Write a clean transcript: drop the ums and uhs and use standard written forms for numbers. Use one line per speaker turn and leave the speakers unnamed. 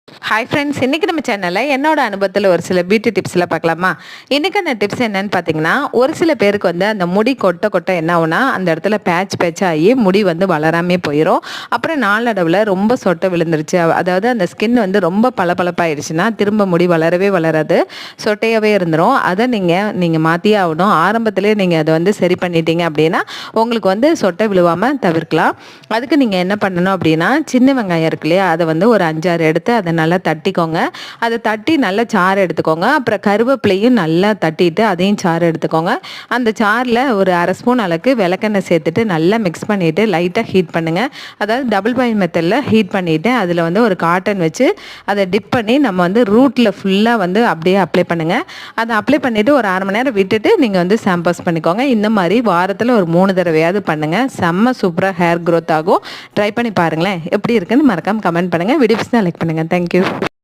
Hi friends, இன்றைக்கி நம்ம சேனலில் என்னோட அனுபவத்தில் ஒரு சில பியூட்டி டிப்ஸில் பார்க்கலாமா? இன்றைக்கான டிப்ஸ் என்னன்னு பார்த்தீங்கன்னா, ஒரு சில பேருக்கு வந்து அந்த முடி கொட்ட கொட்ட என்ன ஆகுனா அந்த இடத்துல பேட்ச் ஆகி முடி வந்து வளராமே போயிடும். அப்புறம் நாளடைவில் ரொம்ப சொட்டை விழுந்துருச்சு, அதாவது அந்த ஸ்கின் வந்து ரொம்ப பளபளப்பாயிடுச்சுன்னா திரும்ப முடி வளரவே வளராது, சொட்டையாகவே இருந்துடும். அதை நீங்கள் மாற்றியே ஆகணும். ஆரம்பத்திலே நீங்கள் அதை வந்து சரி பண்ணிட்டீங்க அப்படின்னா உங்களுக்கு வந்து சொட்டை விழுவாமல் தவிர்க்கலாம். அதுக்கு நீங்கள் என்ன பண்ணணும் அப்படின்னா, சின்ன வெங்காயம் இருக்கு இல்லையா, அதை வந்து ஒரு 5-6 எடுத்து அதை நல்லா தட்டிக்கோங்க. அதை தட்டி நல்லா சாறு எடுத்துக்கோங்க. அப்புறம் கருவேப்பிலையும் நல்லா தட்டிட்டு அதையும் சாறு எடுத்துக்கோங்க. அந்த சாறில் ஒரு 1/2 ஸ்பூன் அளவுக்கு விளக்கெண்ணெய் சேர்த்துட்டு நல்லா மிக்ஸ் பண்ணிவிட்டு லைட்டாக ஹீட் பண்ணுங்கள். அதாவது டபுள் பாயில் மெத்தடில் ஹீட் பண்ணிவிட்டு அதில் வந்து ஒரு காட்டன் வச்சு அதை டிப் பண்ணி நம்ம வந்து ரூட்டில் ஃபுல்லாக வந்து அப்படியே அப்ளை பண்ணுங்கள். அதை அப்ளை பண்ணிவிட்டு ஒரு 1/2 மணி நேரம் விட்டுட்டு நீங்கள் வந்து ஷாம்பஸ் பண்ணிக்கோங்க. இந்த மாதிரி வாரத்தில் ஒரு 3 தடவையாவது பண்ணுங்கள். செம்ம சூப்பராக ஹேர் க்ரோத் ஆகும். ட்ரை பண்ணி பாருங்களேன். எப்படி இருக்குன்னு மறக்காமல் கமெண்ட் பண்ணுங்கள். வீடியோஸ் தான் லைக் பண்ணுங்கள். தேங்க்யூ.